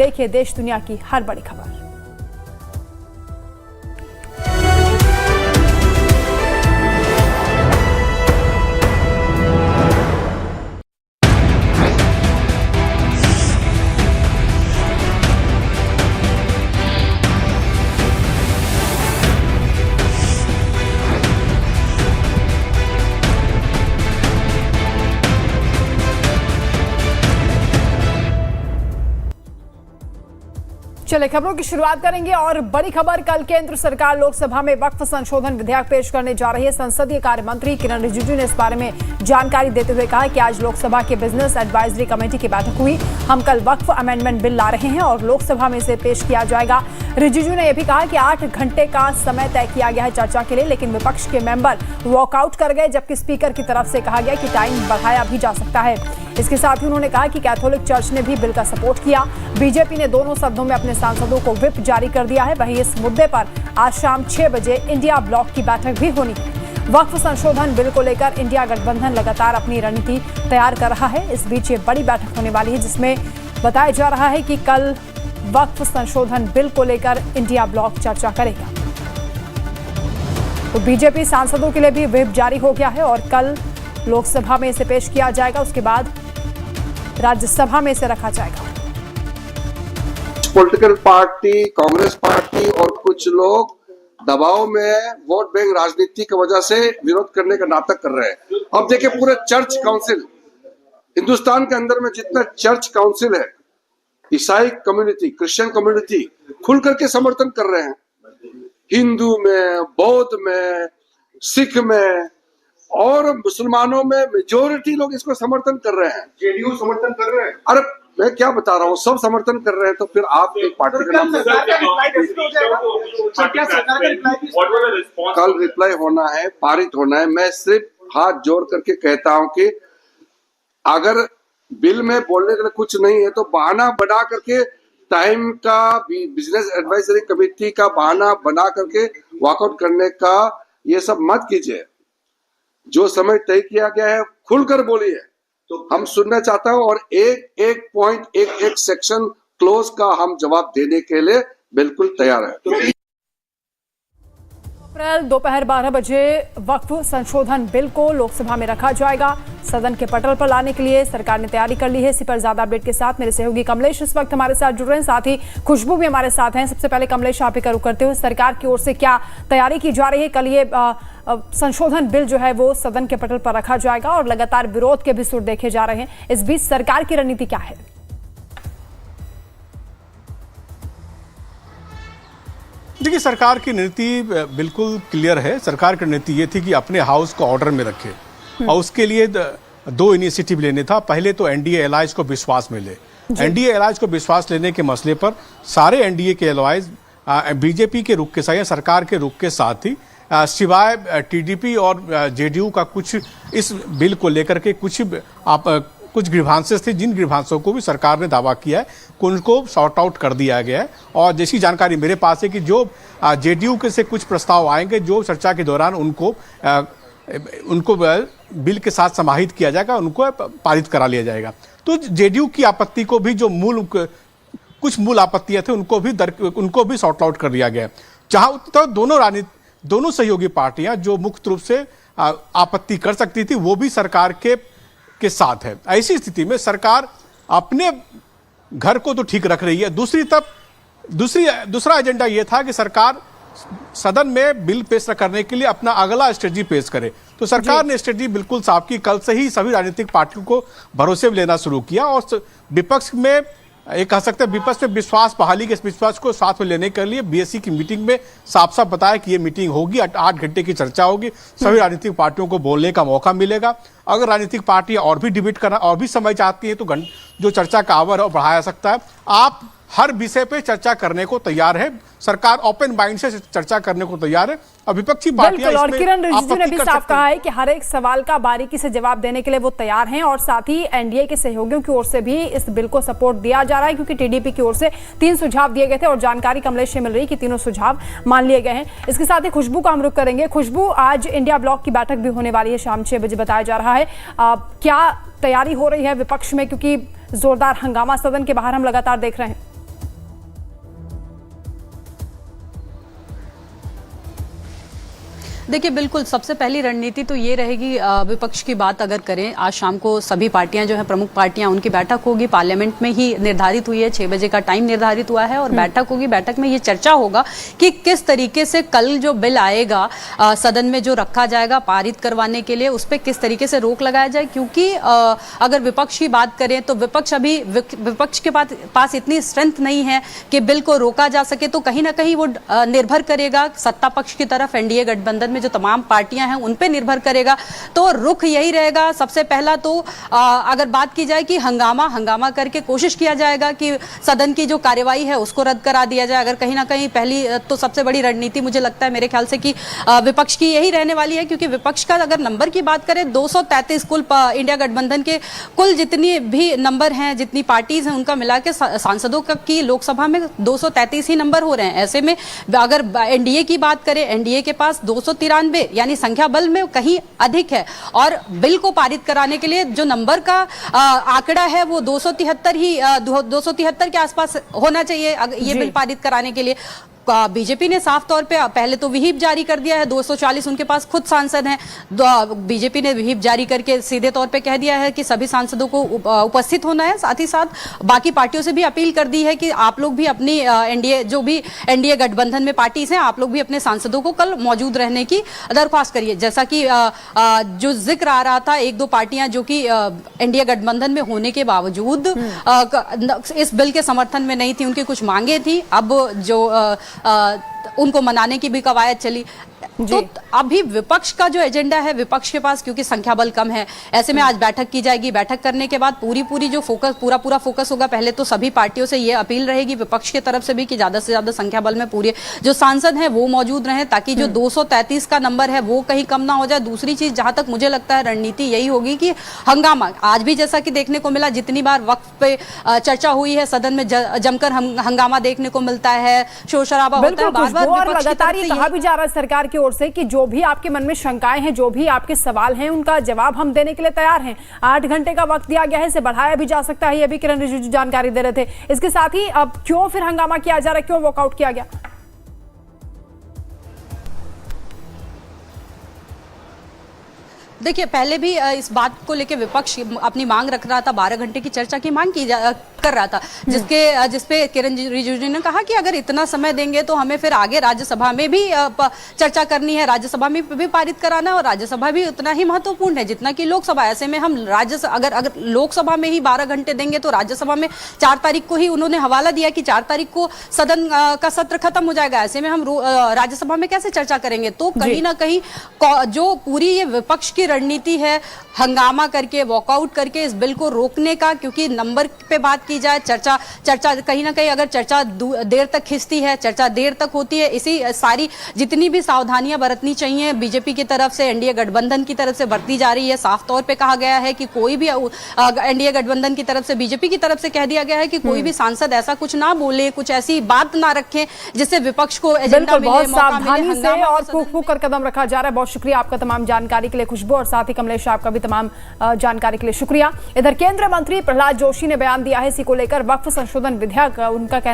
देखिए देश दुनिया की हर बड़ी खबर। चलिए खबरों की शुरुआत करेंगे और बड़ी खबर, कल केंद्र सरकार लोकसभा में वक्फ संशोधन विधेयक पेश करने जा रही है। संसदीय कार्य मंत्री किरण रिजिजू ने इस बारे में जानकारी देते हुए कहा कि आज लोकसभा के बिजनेस एडवाइजरी कमेटी की बैठक हुई। हम कल वक्फ अमेंडमेंट बिल ला रहे हैं और लोकसभा में इसे पेश किया जाएगा। रिजिजू ने यह भी कहा कि 8 घंटे का समय तय किया गया है चर्चा के लिए, लेकिन विपक्ष के मेंबर वॉकआउट कर गए, जबकि स्पीकर की तरफ से कहा गया कि टाइम बढ़ाया भी जा सकता है। इसके साथ ही उन्होंने कहा कि कैथोलिक चर्च ने भी बिल का सपोर्ट किया। बीजेपी ने दोनों सदनों में अपने सांसदों को व्हिप जारी कर दिया है। वहीं इस मुद्दे पर आज शाम 6 बजे इंडिया ब्लॉक की बैठक भी होनी है। वक्फ संशोधन बिल को लेकर इंडिया गठबंधन लगातार अपनी रणनीति तैयार कर रहा है। इस बीच ये बड़ी बैठक होने वाली है, जिसमें बताया जा रहा है कि कल वक्फ संशोधन बिल को लेकर इंडिया ब्लॉक चर्चा करेगा। तो बीजेपी सांसदों के लिए भी व्हिप जारी हो गया है और कल लोकसभा में इसे पेश किया जाएगा, उसके बाद राज्यसभा में इसे रखा जाएगा। पॉलिटिकल पार्टी, कांग्रेस पार्टी और कुछ लोग दबाव में वोट बैंक राजनीति की वजह से विरोध करने का नाटक कर रहे हैं। अब देखिए पूरे चर्च काउंसिल, हिंदुस्तान के अंदर में जितना चर्च काउंसिल है, ईसाई कम्युनिटी, क्रिश्चियन कम्युनिटी खुल करके समर्थन कर रहे हैं। हिंदू में, बौद्ध में, सिख में और मुसलमानों में मेजोरिटी लोग इसको समर्थन कर रहे हैं। जेडीयू समर्थन कर रहे हैं। अरे मैं क्या बता रहा हूँ, सब समर्थन कर रहे हैं, तो फिर आप एक पार्टी का नाम कल रिप्लाई होना है, पारित होना है। मैं सिर्फ हाथ जोड़ करके कहता हूँ कि अगर बिल में बोलने के लिए कुछ नहीं है तो बहाना बना करके, टाइम का बिजनेस एडवाइजरी कमेटी का बहाना बना करके वॉकआउट करने का ये सब मत कीजिए। जो समय तय किया गया है खुलकर बोलिए, तो हम सुनना चाहता हूं, और एक एक पॉइंट, एक एक सेक्शन क्लोज का हम जवाब देने के लिए बिल्कुल तैयार है। अप्रैल दोपहर 12 बजे वक्फ संशोधन बिल को लोकसभा में रखा जाएगा। सदन के पटल पर लाने के लिए सरकार ने तैयारी कर ली है। इसी पर ज्यादा अपडेट के साथ मेरे सहयोगी कमलेश इस वक्त हमारे साथ जुड़ रहे हैं, साथ ही खुशबू भी हमारे साथ हैं। सबसे पहले कमलेश, आप ही का रुख करते हुए, सरकार की ओर से क्या तैयारी की जा रही है? कल ये संशोधन बिल जो है वो सदन के पटल पर रखा जाएगा और लगातार विरोध के भी सुर देखे जा रहे हैं। इस बीच सरकार की रणनीति क्या है? देखिए, सरकार की नीति बिल्कुल क्लियर है। सरकार की नीति ये थी कि अपने हाउस को ऑर्डर में रखे और उसके लिए 2 इनिशिएटिव लेने था। पहले तो एनडीए एलायंस को विश्वास मिले। एनडीए एलायंस को विश्वास लेने के मसले पर सारे एनडीए के एलायंस बीजेपी के रुख के साथ या सरकार के रुख के साथ ही, सिवाय टीडीपी और जेडीयू का कुछ इस बिल को लेकर के कुछ ग्रीवांसेस थे, जिन ग्रीवांसों को भी सरकार ने दावा किया है कि उनको सॉर्ट आउट कर दिया गया है। और जैसी जानकारी मेरे पास है कि जो जेडीयू के से कुछ प्रस्ताव आएंगे, जो चर्चा के दौरान उनको बिल के साथ समाहित किया जाएगा, उनको पारित करा लिया जाएगा। तो जेडीयू की आपत्ति को भी, जो कुछ मूल आपत्तियां थे, उनको भी सॉर्ट आउट कर दिया गया। जहां तो दोनों सहयोगी पार्टियां जो मुख्य रूप से आपत्ति कर सकती थी, वो भी सरकार के साथ है। ऐसी स्थिति में सरकार अपने घर को तो ठीक रख रही है, दूसरी तरफ दूसरा एजेंडा यह था कि सरकार सदन में बिल पेश करने के लिए अपना अगला स्ट्रेटजी पेश करे। तो सरकार ने स्ट्रेटजी बिल्कुल साफ की। कल से ही सभी राजनीतिक पार्टियों को भरोसे में लेना शुरू किया और विपक्ष में, ये कह सकते हैं विपक्ष में विश्वास बहाली के, इस विश्वास को साथ में लेने के लिए बीएससी की मीटिंग में साफ साफ बताया कि ये मीटिंग होगी, 8 घंटे की चर्चा होगी, सभी राजनीतिक पार्टियों को बोलने का मौका मिलेगा। अगर राजनीतिक पार्टियां और भी डिबेट करना और भी समय चाहती है तो जो चर्चा का आवर है वो बढ़ाया सकता है। आप हर विषय पे चर्चा करने को तैयार है, सरकार ओपन माइंड से चर्चा करने को तैयार है और विपक्षी पार्टियां और किरण रिजिजू ने भी साफ कहा है कि हर एक सवाल का बारीकी से जवाब देने के लिए वो तैयार हैं और साथ ही एनडीए के सहयोगियों की ओर से भी इस बिल को सपोर्ट दिया जा रहा है, क्योंकि टीडीपी की ओर से 3 सुझाव दिए गए थे और जानकारी कमलेश से मिल रही कि तीनों सुझाव मान लिए गए हैं। इसके साथ ही खुशबू का हम रुख करेंगे। खुशबू, आज इंडिया ब्लॉक की बैठक भी होने वाली है, शाम 6 बजे बताया जा रहा है। क्या तैयारी हो रही है विपक्ष में, क्योंकि जोरदार हंगामा सदन के बाहर हम लगातार देख रहे हैं? देखिए, बिल्कुल सबसे पहली रणनीति तो ये रहेगी, विपक्ष की बात अगर करें, आज शाम को सभी पार्टियां जो है, प्रमुख पार्टियां, उनकी बैठक होगी, पार्लियामेंट में ही निर्धारित हुई है, 6 बजे का टाइम निर्धारित हुआ है और बैठक होगी। बैठक में ये चर्चा होगा कि किस तरीके से कल जो बिल आएगा सदन में जो रखा जाएगा पारित करवाने के लिए, उस पर किस तरीके से रोक लगाया जाए। क्योंकि अगर विपक्ष की बात करें तो विपक्ष के पास इतनी स्ट्रेंथ नहीं है कि बिल को रोका जा सके, तो कहीं ना कहीं वो निर्भर करेगा सत्ता पक्ष की तरफ, एनडीए गठबंधन में जो तमाम पार्टियां हैं उन पे निर्भर करेगा। तो रुख यही रहेगा। सबसे पहला तो अगर बात की जाए कि हंगामा करके कोशिश किया जाएगा कि सदन की जो कार्यवाही है उसको रद्द करा दिया जाए। अगर कहीं ना कहीं पहली तो सबसे बड़ी रणनीति मुझे लगता है, मेरे ख्याल से, कि विपक्ष की यही रहने वाली है। क्योंकि विपक्ष का अगर नंबर की बात करें, 233 कुल इंडिया गठबंधन के कुल जितनी भी नंबर हैं, जितनी पार्टीज हैं, उनका मिला के सांसदों की लोकसभा में 233 ही नंबर हो रहे हैं। ऐसे में अगर एनडीए की बात करें, एनडीए के पास 293 यानी संख्या बल में कहीं अधिक है और बिल को पारित कराने के लिए जो नंबर का आंकड़ा है वो 273 के आसपास होना चाहिए ये बिल पारित कराने के लिए। बीजेपी ने साफ तौर पे पहले तो व्हिप जारी कर दिया है, 240 उनके पास खुद सांसद हैं। बीजेपी ने व्हिप जारी करके सीधे तौर पे कह दिया है कि सभी सांसदों को उपस्थित होना है। साथ ही साथ बाकी पार्टियों से भी अपील कर दी है कि आप लोग भी अपनी एनडीए गठबंधन में पार्टीज हैं, आप लोग भी अपने सांसदों को कल मौजूद रहने की दरख्वास्त करिए। जैसा कि जो जिक्र आ रहा था, 1-2 पार्टियां जो कि एनडीए गठबंधन में होने के बावजूद इस बिल के समर्थन में नहीं थी, उनकी कुछ मांगे थी, अब जो उनको मनाने की भी कवायद चली। तो अभी विपक्ष का जो एजेंडा है, विपक्ष के पास क्योंकि संख्या बल कम है, ऐसे में आज बैठक की जाएगी। बैठक करने के बाद पूरी जो पूरा फोकस होगा, पहले तो सभी पार्टियों से ये अपील रहेगी विपक्ष की तरफ से भी कि ज्यादा से ज्यादा संख्या बल में पूरे जो सांसद हैं वो मौजूद रहें, ताकि जो 233 का नंबर है वो कहीं कम ना हो जाए। दूसरी चीज, जहां तक मुझे लगता है रणनीति यही होगी कि हंगामा, आज भी जैसा कि देखने को मिला, जितनी बार वक्फ पे चर्चा हुई है सदन में जमकर हंगामा देखने को मिलता है, शोर शराबा होता है, बार-बार लगातार ये कहा भी जा रहा है सरकार की ओर से कि जो भी आपके मन में शंकाएं हैं, जो भी आपके सवाल हैं, उनका जवाब हम देने के लिए तैयार हैं। 8 घंटे का वक्त दिया गया है, इसे बढ़ाया भी जा सकता है, ये भी किरण रिजिजू जानकारी दे रहे थे। इसके साथ ही अब क्यों फिर हंगामा किया जा रहा है, क्यों वॉकआउट किया गया? देखिए, पहले भी इस बात को लेकर विपक्ष अपनी मांग रख रहा था, 12 घंटे की चर्चा की मांग कर रहा था, जिसपे किरण रिजिजू ने कहा कि अगर इतना समय देंगे तो हमें फिर आगे राज्यसभा में भी चर्चा करनी है, राज्यसभा में भी पारित कराना है, और राज्यसभा भी उतना ही महत्वपूर्ण है जितना कि लोकसभा। ऐसे में हम अगर लोकसभा में ही 12 घंटे देंगे तो राज्यसभा में 4 तारीख को ही उन्होंने हवाला दिया कि 4 तारीख को सदन का सत्र खत्म हो जाएगा। ऐसे में हम राज्यसभा में कैसे चर्चा करेंगे? तो कहीं ना कहीं जो पूरी ये विपक्ष की रणनीति है, हंगामा करके, वॉकआउट करके इस बिल को रोकने का, क्योंकि नंबर पे बात की जाए, चर्चा कहीं ना कहीं अगर चर्चा देर तक खिंचती है, चर्चा देर तक होती है, इसी सारी जितनी भी सावधानियां बरतनी चाहिए बीजेपी की तरफ से, एनडीए गठबंधन की तरफ से बरती जा रही है। साफ तौर पे कहा गया है कि कोई भी एनडीए गठबंधन की तरफ से, बीजेपी की तरफ से कह दिया गया है कि कोई भी सांसद ऐसा कुछ ना बोले, कुछ ऐसी बात ना रखें जिससे विपक्ष को एजेंडा मिले, बहुत मौका मिले, सावधानी से हंगामा और फूक कर कदम रखा जा रहा है। बहुत शुक्रिया आपका तमाम जानकारी के लिए खुशबू, और साथ ही कमलेश आपका भी तमाम जानकारी के लिए शुक्रिया। इधर केंद्रीय मंत्री प्रहलाद जोशी ने बयान दिया है इसी को लेकर, वक्फ संशोधन विधेयक, उनका कहना